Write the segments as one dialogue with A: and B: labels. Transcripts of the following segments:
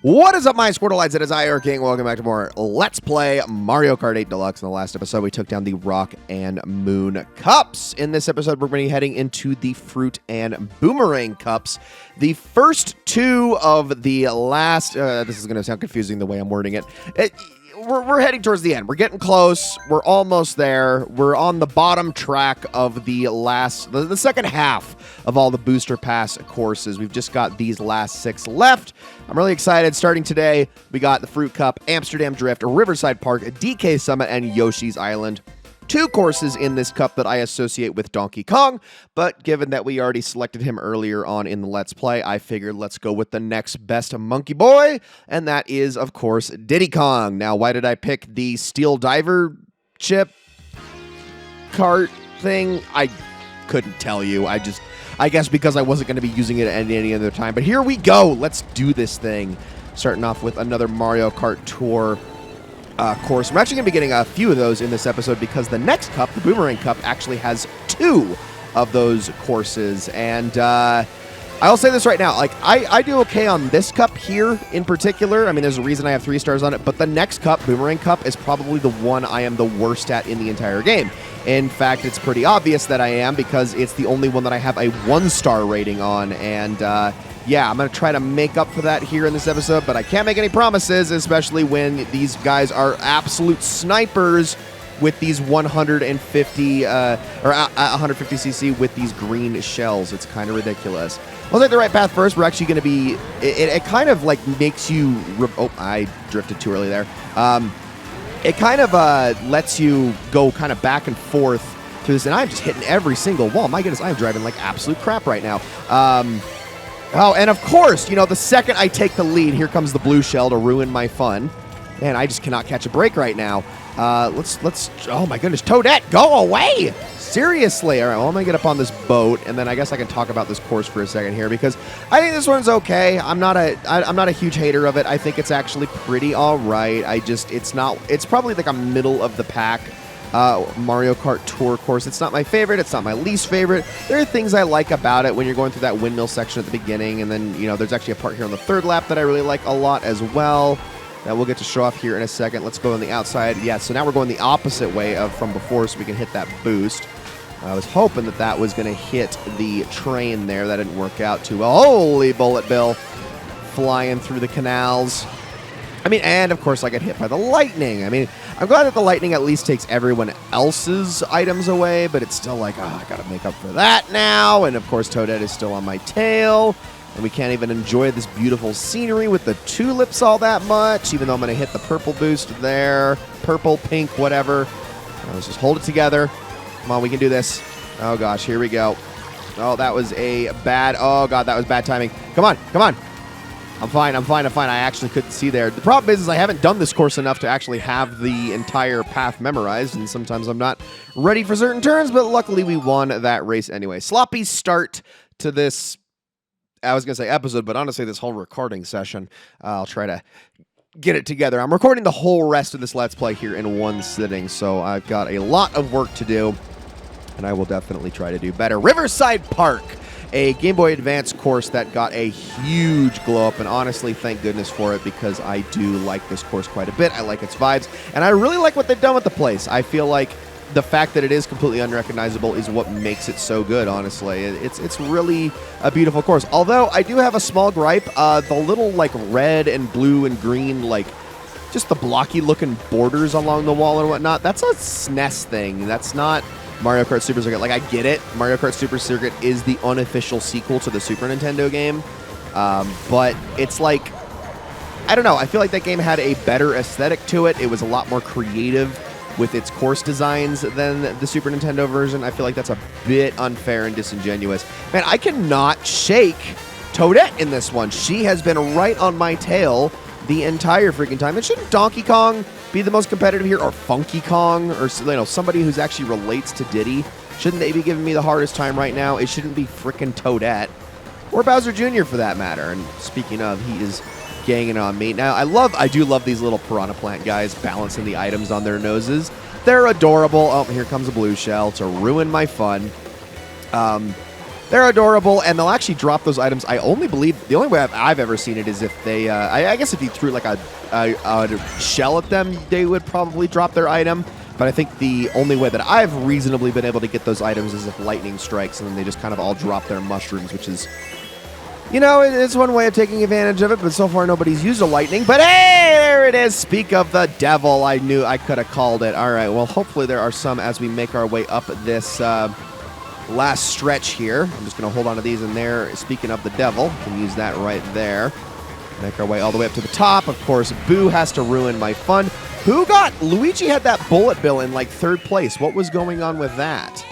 A: What is up, my Squirtleites? It is I, Eric King. Welcome back to more Let's Play Mario Kart 8 Deluxe. In the last episode, we took down the Rock and Moon Cups. In this episode, we're going to be heading into the Fruit and Boomerang Cups. The first two of the last... this is going to sound confusing the way I'm wording it. We're heading towards the end. We're getting close. We're almost there. We're on the bottom track of the second half of all the Booster Pass courses. We've just got these last 6 left. I'm really excited. Starting today, we got the Fruit Cup, Amsterdam Drift, Riverside Park, DK Summit, and Yoshi's Island. 2 courses in this cup that I associate with Donkey Kong, but given that we already selected him earlier on in the Let's Play, I figured let's go with the next best monkey boy, and that is, of course, Diddy Kong. Now, why did I pick the Steel Diver chip cart thing? I couldn't tell you. I guess because I wasn't going to be using it at any other time, but here we go. Let's do this thing. Starting off with another Mario Kart Tour course. We're actually going to be getting a few of those in this episode because the next cup, the Boomerang Cup, actually has 2 of those courses. And I'll say this right now, like I do okay on this cup here in particular. I mean, there's a reason I have 3 stars on it, but the next cup, Boomerang Cup, is probably the one I am the worst at in the entire game. In fact, it's pretty obvious that I am because it's the only one that I have a 1-star rating on. And yeah, I'm going to try to make up for that here in this episode, but I can't make any promises, especially when these guys are absolute snipers with these 150 150cc with these green shells. It's kind of ridiculous. We'll take the right path first. We're actually going to be... It kind of like makes you... Oh, I drifted too early there. It kind of lets you go kind of back and forth through this, and I'm just hitting every single wall. My goodness, I'm driving like absolute crap right now. Oh, and of course, you know, the second I take the lead, here comes the blue shell to ruin my fun. Man, I just cannot catch a break right now. Let's, oh my goodness, Toadette, go away! Seriously. All right, well, I'm going to get up on this boat, and then I guess I can talk about this course for a second here, because I think this one's okay. I'm not a huge hater of it. I think it's actually pretty all right. It's probably like a middle of the pack Mario Kart Tour course. It's not my favorite. It's not my least favorite. There are things I like about it when you're going through that windmill section at the beginning, and then, you know, there's actually a part here on the 3rd lap that I really like a lot as well that we'll get to show off here in a second. Let's go on the outside. Yeah, so now we're going the opposite way from before so we can hit that boost. I was hoping that that was going to hit the train there. That didn't work out too well. Holy bullet bill. Flying through the canals. I mean, and of course I get hit by the lightning. I mean, I'm glad that the lightning at least takes everyone else's items away, but it's still like, oh, I gotta make up for that now. And of course Toadette is still on my tail, and we can't even enjoy this beautiful scenery with the tulips all that much, even though I'm gonna hit the purple boost there. Purple, pink, whatever. Let's just hold it together. Come on, we can do this. Oh gosh, here we go. Oh, that was a bad, oh god, that was bad timing. Come on, come on. I'm fine. I actually couldn't see there. The problem is I haven't done this course enough to actually have the entire path memorized, and sometimes I'm not ready for certain turns, but luckily we won that race anyway. Sloppy start to this, I was going to say episode, but honestly this whole recording session. I'll try to get it together. I'm recording the whole rest of this Let's Play here in one sitting, so I've got a lot of work to do, and I will definitely try to do better. Riverside Park. A Game Boy Advance course that got a huge glow up, and honestly, thank goodness for it, because I do like this course quite a bit. I like its vibes, and I really like what they've done with the place. I feel like the fact that it is completely unrecognizable is what makes it so good, honestly. It's really a beautiful course. Although, I do have a small gripe. The little, like, red and blue and green, like, just the blocky-looking borders along the wall and whatnot, that's a SNES thing. That's not Mario Kart Super Circuit. Like, I get it. Mario Kart Super Circuit is the unofficial sequel to the Super Nintendo game. But it's like, I don't know. I feel like that game had a better aesthetic to it. It was a lot more creative with its course designs than the Super Nintendo version. I feel like that's a bit unfair and disingenuous. Man, I cannot shake Toadette in this one. She has been right on my tail the entire freaking time. And shouldn't Donkey Kong be the most competitive here, or Funky Kong, or, you know, somebody who's actually relates to Diddy? Shouldn't they be giving me the hardest time right now? It shouldn't be frickin' Toadette, or Bowser Jr. for that matter. And speaking of, he is ganging on me. Now, I do love these little Piranha Plant guys balancing the items on their noses. They're adorable. Oh, here comes a blue shell to ruin my fun. They're adorable, and they'll actually drop those items. I only believe the only way I've ever seen it is if they, I guess if you threw like a shell at them, they would probably drop their item. But I think the only way that I've reasonably been able to get those items is if lightning strikes, and then they just kind of all drop their mushrooms, which is, you know, it's one way of taking advantage of it. But so far, nobody's used a lightning. But hey, there it is. Speak of the devil, I knew I could have called it. All right, well, hopefully there are some as we make our way up this last stretch here. I'm just going to hold on to these in there. Speaking of the devil, can use that right there. Make our way all the way up to the top. Of course, Boo has to ruin my fun. Luigi had that bullet bill in like 3rd place. What was going on with that?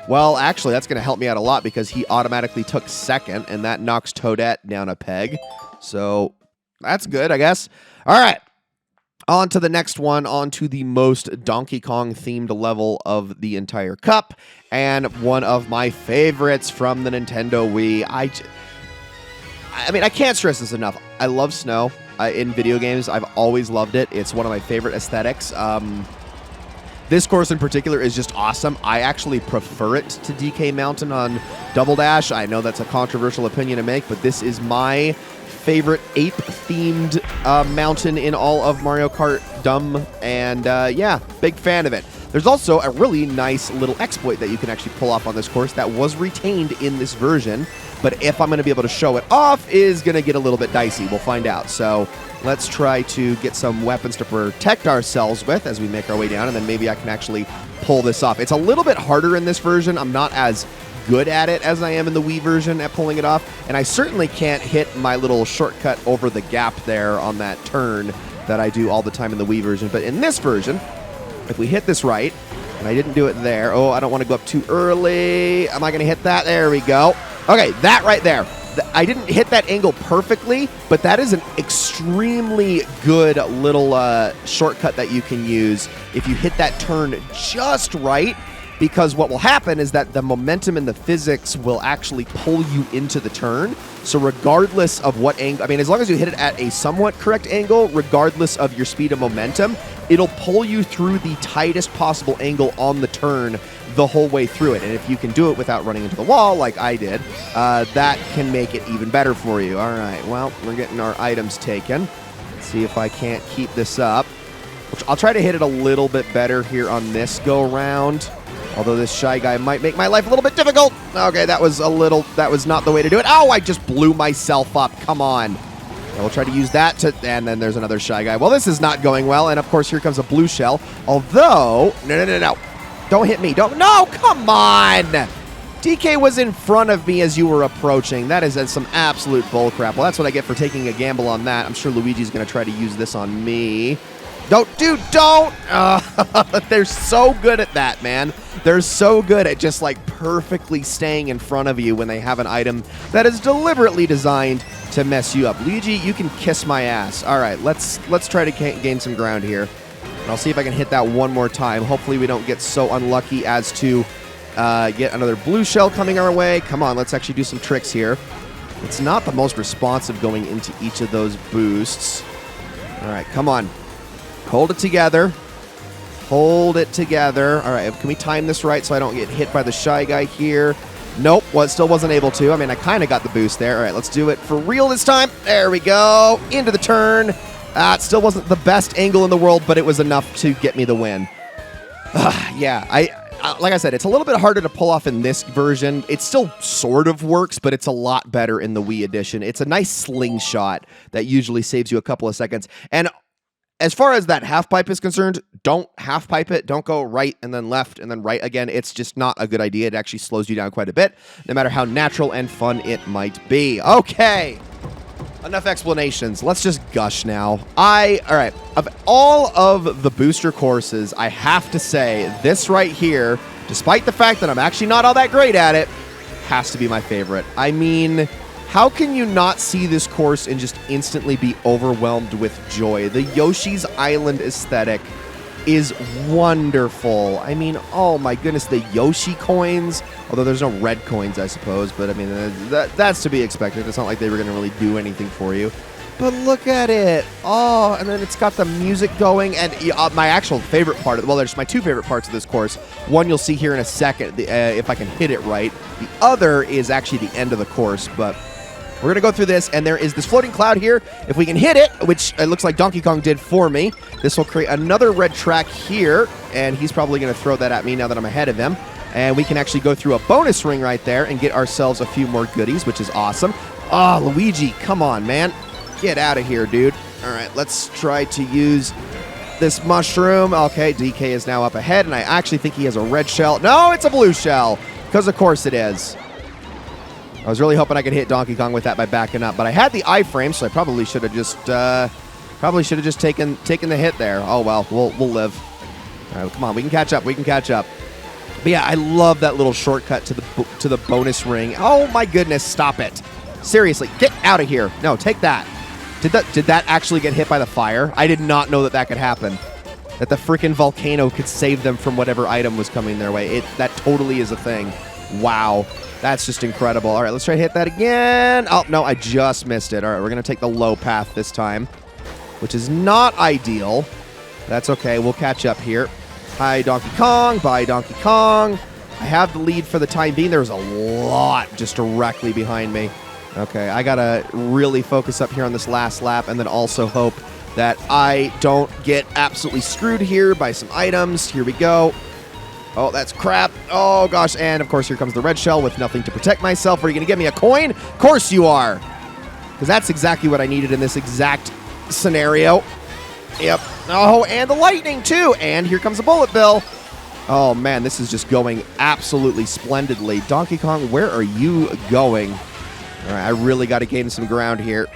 A: Well, actually, that's going to help me out a lot because he automatically took 2nd, and that knocks Toadette down a peg. So that's good, I guess. All right. On to the next one, on to the most Donkey Kong-themed level of the entire cup, and one of my favorites from the Nintendo Wii. I mean, I can't stress this enough. I love snow in video games. I've always loved it. It's one of my favorite aesthetics. This course in particular is just awesome. I actually prefer it to DK Mountain on Double Dash. I know that's a controversial opinion to make, but this is my favorite ape-themed mountain in all of Mario Kart Dumb, and yeah, big fan of it. There's also a really nice little exploit that you can actually pull off on this course that was retained in this version, but if I'm going to be able to show it off, is going to get a little bit dicey. We'll find out. So let's try to get some weapons to protect ourselves with as we make our way down, and then maybe I can actually pull this off. It's a little bit harder in this version. I'm not as good at it as I am in the Wii version at pulling it off, and I certainly can't hit my little shortcut over the gap there on that turn that I do all the time in the Wii version. But in this version, if we hit this right, and I didn't do it there. Oh, I don't want to go up too early. Am I going to hit that? There we go. Okay, that right there. I didn't hit that angle perfectly, but that is an extremely good little shortcut that you can use if you hit that turn just right, because what will happen is that the momentum and the physics will actually pull you into the turn. So regardless of what angle, I mean, as long as you hit it at a somewhat correct angle, regardless of your speed and momentum, it'll pull you through the tightest possible angle on the turn the whole way through it. And if you can do it without running into the wall like I did, that can make it even better for you. All right, well, we're getting our items taken. Let's see if I can't keep this up. I'll try to hit it a little bit better here on this go-round. Although this Shy Guy might make my life a little bit difficult. Okay, that was not the way to do it. Oh, I just blew myself up. Come on. And we'll try to use that to, and then there's another Shy Guy. Well, this is not going well, and of course here comes a blue shell. Although, no. Don't hit me. No, come on. DK was in front of me as you were approaching. That is some absolute bullcrap. Well, that's what I get for taking a gamble on that. I'm sure Luigi's going to try to use this on me. Don't. They're so good at that, man. They're so good at just like perfectly staying in front of you when they have an item that is deliberately designed to mess you up. Luigi, you can kiss my ass. All right, let's try to gain some ground here. And I'll see if I can hit that one more time. Hopefully we don't get so unlucky as to get another blue shell coming our way. Come on, let's actually do some tricks here. It's not the most responsive going into each of those boosts. All right, come on. Hold it together. Hold it together. All right, can we time this right so I don't get hit by the Shy Guy here? Nope, well, still wasn't able to. I mean, I kind of got the boost there. All right, let's do it for real this time. There we go. Into the turn. It still wasn't the best angle in the world, but it was enough to get me the win. Yeah, like I said, it's a little bit harder to pull off in this version. It still sort of works, but it's a lot better in the Wii edition. It's a nice slingshot that usually saves you a couple of seconds. And as far as that half pipe is concerned, don't half pipe it. Don't go right and then left and then right again. It's just not a good idea. It actually slows you down quite a bit, no matter how natural and fun it might be. Okay. Enough explanations. Let's just gush now. All right. Of all of the booster courses, I have to say this right here, despite the fact that I'm actually not all that great at it, has to be my favorite. I mean, how can you not see this course and just instantly be overwhelmed with joy? The Yoshi's Island aesthetic is wonderful. I mean, oh my goodness, the Yoshi coins, although there's no red coins, I suppose, but I mean, that's to be expected. It's not like they were going to really do anything for you. But look at it. Oh, and then it's got the music going. And my actual favorite part, well, there's my two favorite parts of this course. One you'll see here in a second, if I can hit it right. The other is actually the end of the course, but we're going to go through this, and there is this floating cloud here. If we can hit it, which it looks like Donkey Kong did for me, this will create another red track here, and he's probably going to throw that at me now that I'm ahead of him. And we can actually go through a bonus ring right there and get ourselves a few more goodies, which is awesome. Oh, Luigi, come on, man. Get out of here, dude. All right, let's try to use this mushroom. Okay, DK is now up ahead, and I actually think he has a red shell. No, it's a blue shell, because of course it is. I was really hoping I could hit Donkey Kong with that by backing up, but I had the iframe, so I probably should have just taken the hit there. Oh well, we'll live. All right, come on, we can catch up. We can catch up. But yeah, I love that little shortcut to the bonus ring. Oh my goodness, stop it! Seriously, get out of here. No, take that. Did that actually get hit by the fire? I did not know that could happen. That the freaking volcano could save them from whatever item was coming their way. That totally is a thing. Wow. That's just incredible. All right, let's try to hit that again. Oh, no, I just missed it. All right, we're going to take the low path this time, which is not ideal. That's okay. We'll catch up here. Hi, Donkey Kong. Bye, Donkey Kong. I have the lead for the time being. There's a lot just directly behind me. Okay, I got to really focus up here on this last lap and then also hope that I don't get absolutely screwed here by some items. Here we go. Oh, that's crap. Oh, gosh. And, of course, here comes the red shell with nothing to protect myself. Are you going to give me a coin? Of course you are. Because that's exactly what I needed in this exact scenario. Yep. Oh, and the lightning, too. And here comes the bullet bill. Oh, man, this is just going absolutely splendidly. Donkey Kong, where are you going? All right, I really got to gain some ground here.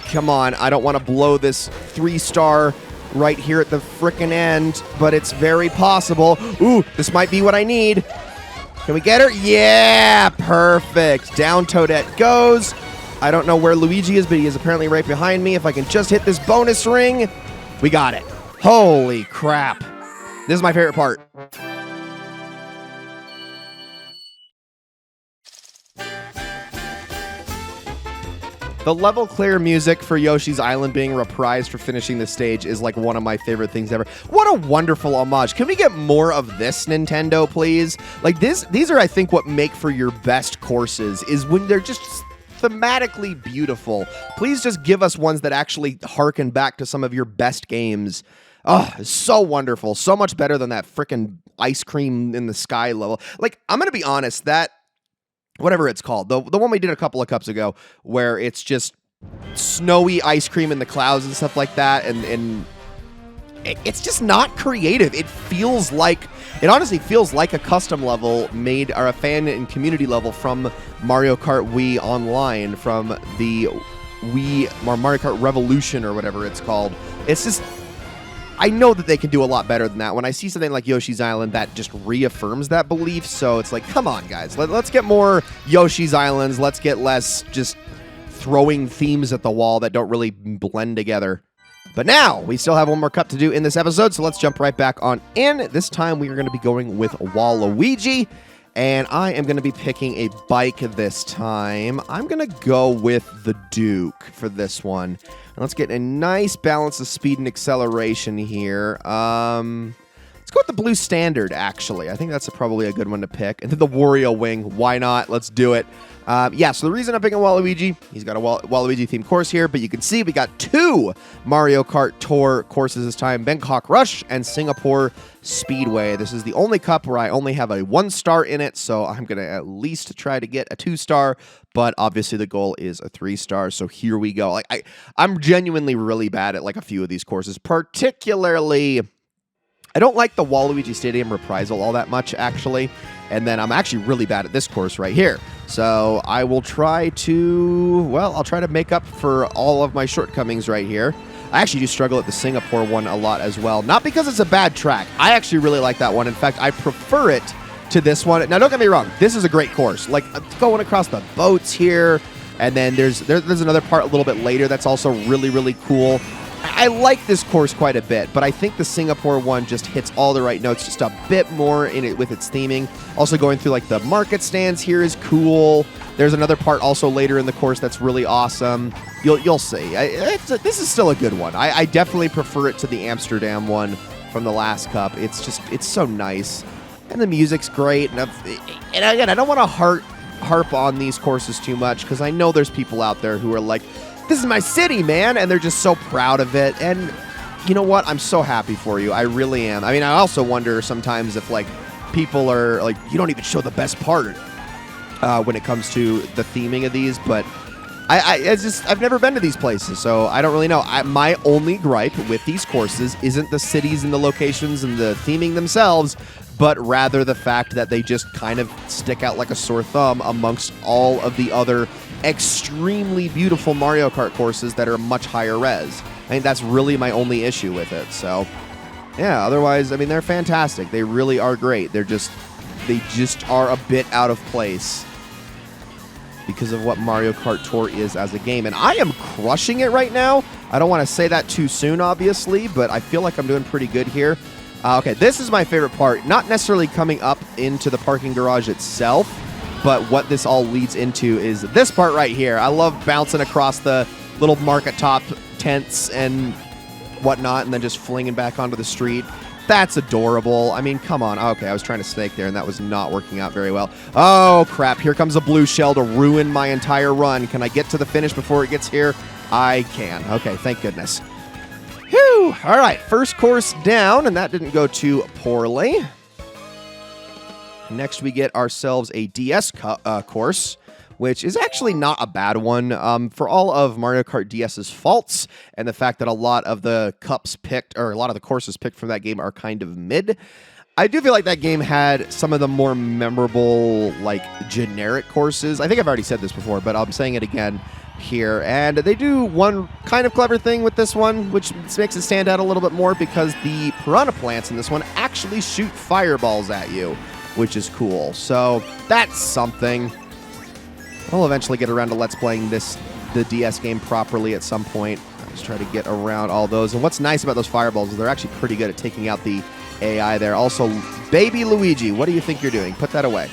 A: Come on, I don't want to blow this 3-star right here at the frickin' end, but it's very possible. Ooh, this might be what I need. Can we get her? Yeah, perfect. Down Toadette goes. I don't know where Luigi is, but he is apparently right behind me. If I can just hit this bonus ring, we got it. Holy crap. This is my favorite part. The level clear music for Yoshi's Island being reprised for finishing the stage is like one of my favorite things ever. What a wonderful homage. Can we get more of this, Nintendo, please? Like these are, I think, what make for your best courses, is when they're just thematically beautiful. Please just give us ones that actually harken back to some of your best games. Oh, so wonderful. So much better than that frickin' ice cream in the sky level. Like, I'm going to be honest, that whatever it's called, the one we did a couple of cups ago, where it's just snowy ice cream in the clouds and stuff like that, and it's just not creative. It honestly feels like a custom level made, or a fan and community level from Mario Kart Wii Online, from the Mario Kart Revolution or whatever it's called. It's just, I know that they can do a lot better than that. When I see something like Yoshi's Island, that just reaffirms that belief. So it's like, come on, guys. Let's get more Yoshi's Islands. Let's get less just throwing themes at the wall that don't really blend together. But now, we still have one more cup to do in this episode, so let's jump right back on in. This time, we are going to be going with Waluigi, and I am going to be picking a bike this time. I'm going to go with the Duke for this one. And let's get a nice balance of speed and acceleration here. Let's go with the Blue Standard, actually. I think that's probably a good one to pick. And then the Wario Wing. Why not? Let's do it. Yeah, so the reason I'm picking Waluigi, he's got a Waluigi-themed course here, but you can see we got 2 Mario Kart Tour courses this time, Bangkok Rush and Singapore Speedway. This is the only cup where I only have a 1-star in it, so I'm going to at least try to get a 2-star, but obviously the goal is a 3-star, so here we go. Like I'm genuinely really bad at like a few of these courses, particularly I don't like the Waluigi Stadium Reprisal all that much, actually. And then I'm actually really bad at this course right here. So I will try to, well, I'll try to make up for all of my shortcomings right here. I actually do struggle at the Singapore one a lot as well. Not because it's a bad track. I actually really like that one. In fact, I prefer it to this one. Now, don't get me wrong. This is a great course. Like, going across the boats here. And then there's another part a little bit later that's also really, really cool. I like this course quite a bit, but I think the Singapore one just hits all the right notes, just a bit more in it with its theming. Also going through like the market stands here is cool. There's another part also later in the course that's really awesome. You'll see. This is still a good one. I definitely prefer it to the Amsterdam one from the last cup. It's so nice. And the music's great. And again, I don't want to harp on these courses too much because I know there's people out there who are like, this is my city, man. And they're just so proud of it. And you know what? I'm so happy for you. I really am. I mean, I also wonder sometimes if like people are like, you don't even show the best part when it comes to the theming of these. But I've never been to these places, so I don't really know. My only gripe with these courses isn't the cities and the locations and the theming themselves, but rather the fact that they just kind of stick out like a sore thumb amongst all of the other extremely beautiful Mario Kart courses that are much higher res. I think that's really my only issue with it. So, yeah, otherwise, I mean, they're fantastic. They really are great. They just are a bit out of place because of what Mario Kart Tour is as a game. And I am crushing it right now. I don't want to say that too soon, obviously, but I feel like I'm doing pretty good here. Okay, this is my favorite part. Not necessarily coming up into the parking garage itself, but what this all leads into is this part right here. I love bouncing across the little market top tents and whatnot, and then just flinging back onto the street. That's adorable. I mean, come on. Okay, I was trying to snake there, and that was not working out very well. Oh, crap. Here comes a blue shell to ruin my entire run. Can I get to the finish before it gets here? I can. Okay, thank goodness. Whew. All right, first course down, and that didn't go too poorly. Next, we get ourselves a DS course, which is actually not a bad one. For all of Mario Kart DS's faults and the fact that a lot of the cups picked, or a lot of the courses picked from that game are kind of mid, I do feel like that game had some of the more memorable, like, generic courses. I think I've already said this before, but I'm saying it again here. And they do one kind of clever thing with this one, which makes it stand out a little bit more, because the piranha plants in this one actually shoot fireballs at you, which is cool. So that's something. I'll eventually get around to Let's Playing the DS game properly at some point. I'll just try to get around all those. And what's nice about those fireballs is they're actually pretty good at taking out the AI there. Also, baby Luigi, what do you think you're doing? Put that away.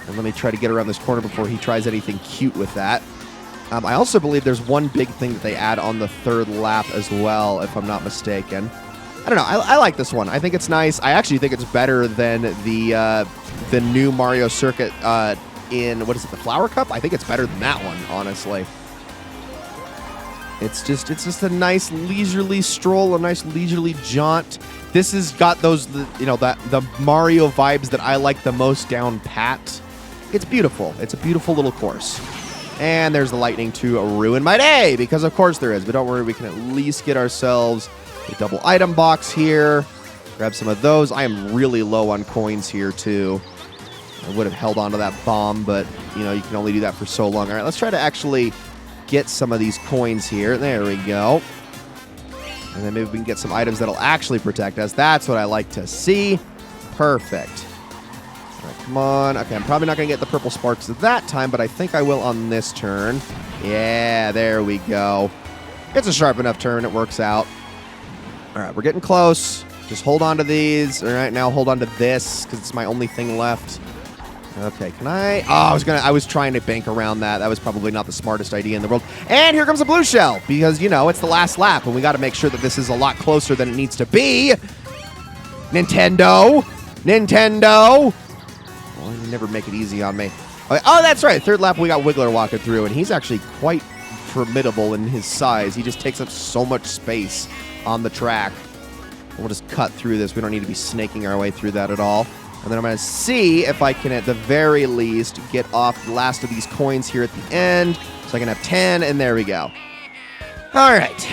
A: And let me try to get around this corner before he tries anything cute with that. I also believe there's one big thing that they add on the third lap as well, if I'm not mistaken. I don't know. I like this one. I think it's nice. I actually think it's better than the new Mario Circuit in, what is it, the Flower Cup? I think it's better than that one, honestly. It's just a nice leisurely stroll, a nice leisurely jaunt. This has got those, you know, the Mario vibes that I like the most down pat. It's beautiful. It's a beautiful little course. And there's the lightning to ruin my day, because of course there is. But don't worry, we can at least get ourselves a double item box here. Grab some of those. I am really low on coins here too. I would have held on to that bomb, but you know, you can only do that for so long. All right, let's try to actually get some of these coins here. There we go. And then maybe we can get some items that'll actually protect us. That's what I like to see. Perfect. All right, come on. Okay, I'm probably not going to get the purple sparks that time, but I think I will on this turn. Yeah, there we go. It's a sharp enough turn. It works out. All right, we're getting close. Just hold on to these. All right, now hold on to this because it's my only thing left. Okay, can I? Oh, I was trying to bank around that. That was probably not the smartest idea in the world. And here comes a blue shell, because, you know, it's the last lap, and we got to make sure that this is a lot closer than it needs to be. Nintendo! Oh, you never make it easy on me. Okay. Oh, that's right. Third lap, we got Wiggler walking through, and he's actually quite formidable in his size. He just takes up so much space on the track. We'll just cut through this. We don't need to be snaking our way through that at all. And then I'm going to see if I can, at the very least, get off the last of these coins here at the end. So I can have 10, and there we go. All right.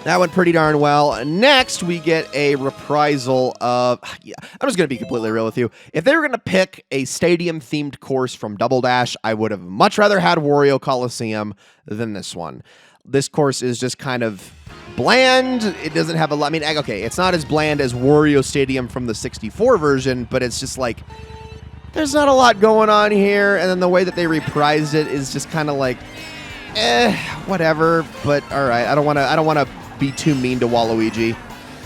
A: That went pretty darn well. Next, we get a reprisal of... Yeah, I'm just going to be completely real with you. If they were going to pick a stadium-themed course from Double Dash, I would have much rather had Wario Coliseum than this one. This course is just kind of bland. It doesn't have a lot. I mean, okay, it's not as bland as Wario Stadium from the 64 version, but it's just like, there's not a lot going on here. And then the way that they reprised it is just kind of like, whatever. But all right, I don't want to be too mean to Waluigi.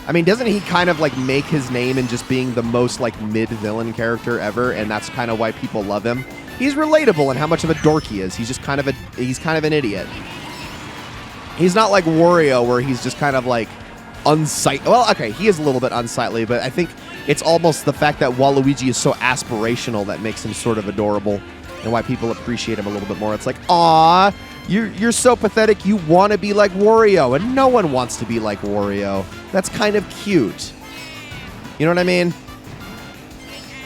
A: I mean, doesn't he kind of like make his name in just being the most like mid-villain character ever, and that's kind of why people love him? He's relatable in how much of a dork he is. He's just kind of an idiot. He's not like Wario, where he's just kind of like unsightly. Well, okay, he is a little bit unsightly, but I think it's almost the fact that Waluigi is so aspirational that makes him sort of adorable, and why people appreciate him a little bit more. It's like, aw, you're so pathetic. You want to be like Wario, and no one wants to be like Wario. That's kind of cute. You know what I mean?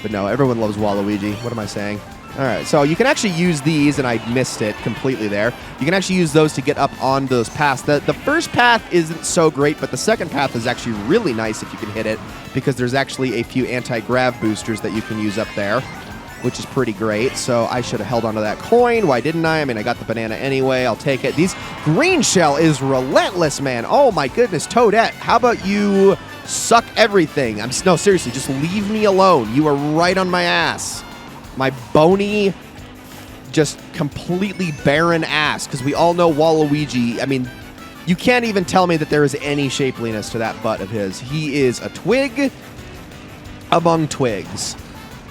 A: But no, everyone loves Waluigi. What am I saying? All right, so you can actually use these, and I missed it completely there. You can actually use those to get up on those paths. The first path isn't so great, but the second path is actually really nice if you can hit it, because there's actually a few anti-grav boosters that you can use up there, which is pretty great. So I should have held onto that coin. Why didn't I? I mean, I got the banana anyway. I'll take it. These green shell is relentless, man. Oh, my goodness. Toadette, how about you suck everything? No, seriously, just leave me alone. You are right on my ass. My bony, just completely barren ass, because we all know Waluigi. I mean, you can't even tell me that there is any shapeliness to that butt of his. He is a twig among twigs.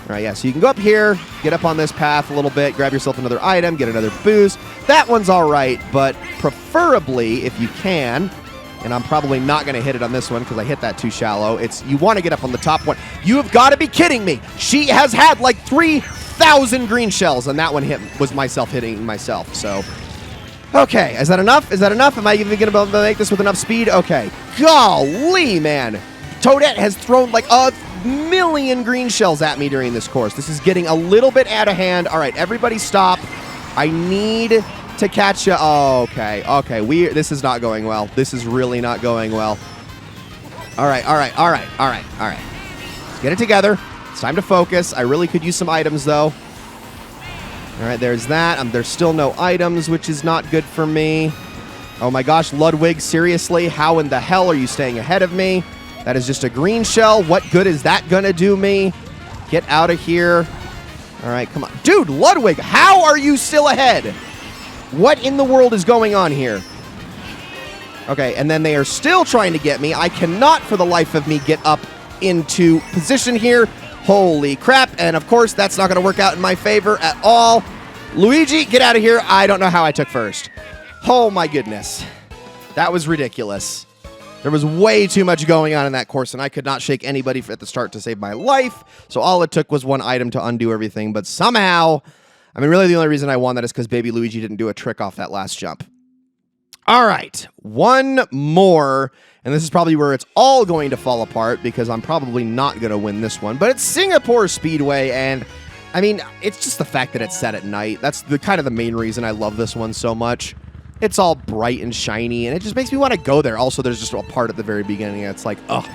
A: All right, yeah, so you can go up here, get up on this path a little bit, grab yourself another item, get another boost. That one's all right, but preferably, if you can, and I'm probably not going to hit it on this one because I hit that too shallow. You want to get up on the top one. You have got to be kidding me. She has had like 3,000 green shells, and that one was myself hitting myself. So, okay, is that enough? Is that enough? Am I even going to be able to make this with enough speed? Okay. Golly, man. Toadette has thrown like a million green shells at me during this course. This is getting a little bit out of hand. All right, everybody stop. I need to catch you. Oh, okay. Okay, this is not going well. This is really not going well. All right. Let's get it together. It's time to focus. I really could use some items, though. All right, there's that. There's still no items, which is not good for me. Oh, my gosh, Ludwig, seriously? How in the hell are you staying ahead of me? That is just a green shell. What good is that going to do me? Get out of here. All right, come on. Dude, Ludwig, how are you still ahead? What in the world is going on here? Okay, and then they are still trying to get me. I cannot, for the life of me, get up into position here. Holy crap. And, of course, that's not going to work out in my favor at all. Luigi, get out of here. I don't know how I took first. Oh, my goodness. That was ridiculous. There was way too much going on in that course, and I could not shake anybody at the start to save my life. So all it took was one item to undo everything. But somehow, I mean, really the only reason I won that is because Baby Luigi didn't do a trick off that last jump. All right, one more, and this is probably where it's all going to fall apart because I'm probably not going to win this one. But it's Singapore Speedway, and I mean, it's just the fact that it's set at night. That's kind of the main reason I love this one so much. It's all bright and shiny, and it just makes me want to go there. Also, there's just a part at the very beginning that's like, ugh.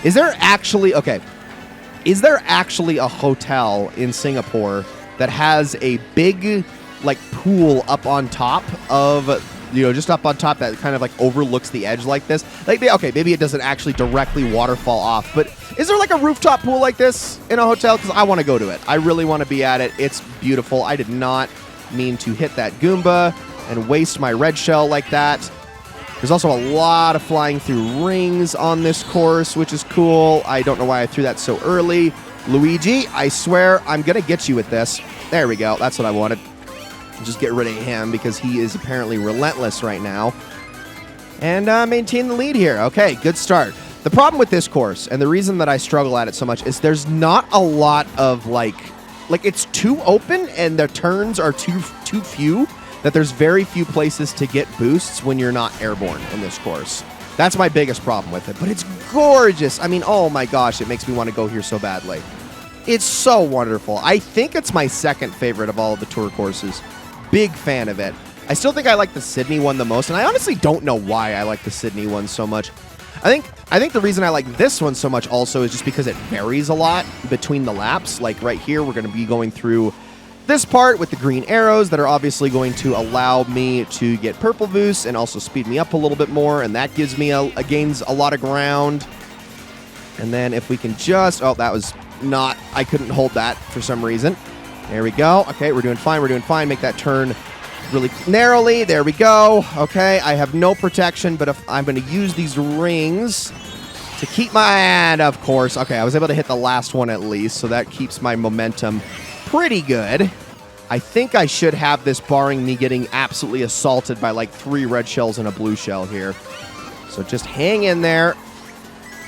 A: Is there actually a hotel in Singapore that has a big, like, pool up on top of, just up on top that kind of, like, overlooks the edge like this? Like, okay, maybe it doesn't actually directly waterfall off, but is there, like, a rooftop pool like this in a hotel? Because I want to go to it. I really want to be at it. It's beautiful. I did not mean to hit that Goomba and waste my red shell like that. There's also a lot of flying through rings on this course, which is cool. I don't know why I threw that so early. Luigi, I swear I'm going to get you with this. There we go. That's what I wanted. Just get rid of him because he is apparently relentless right now. And maintain the lead here. Okay, good start. The problem with this course, and the reason that I struggle at it so much, is there's not a lot of, like it's too open and the turns are too few, that there's very few places to get boosts when you're not airborne in this course. That's my biggest problem with it, but it's gorgeous. I mean, oh my gosh, it makes me want to go here so badly. It's so wonderful. I think it's my second favorite of all of the tour courses. Big fan of it. I still think I like the Sydney one the most, and I honestly don't know why I like the Sydney one so much. I think the reason I like this one so much also is just because it varies a lot between the laps. Like right here, we're going to be going through this part with the green arrows that are obviously going to allow me to get purple boosts and also speed me up a little bit more, and that gives me gains a lot of ground. And then if we can just, that was not, I couldn't hold that for some reason. There we go. Okay, we're doing fine. We're doing fine. Make that turn really narrowly. There we go. Okay, I have no protection, but if I'm going to use these rings to keep my... And, of course. Okay, I was able to hit the last one at least, so that keeps my momentum pretty good. I think I should have this, barring me getting absolutely assaulted by like 3 red shells and a blue shell here. So just hang in there.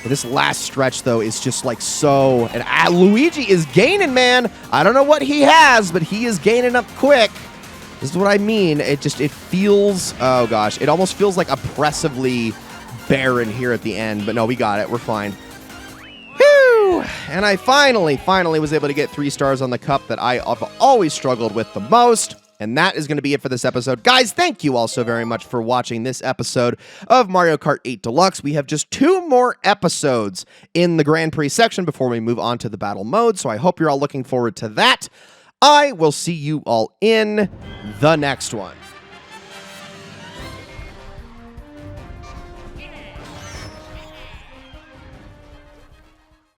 A: This last stretch, though, is just like so... And Luigi is gaining, man. I don't know what he has, but he is gaining up quick. This is what I mean. It feels... Oh, gosh. It almost feels like oppressively barren here at the end. But no, we got it. We're fine. Whew! And I finally was able to get 3 stars on the cup that I have always struggled with the most. And that is going to be it for this episode. Guys, thank you all so very much for watching this episode of Mario Kart 8 Deluxe. We have just 2 more episodes in the Grand Prix section before we move on to the battle mode, so I hope you're all looking forward to that. I will see you all in the next one.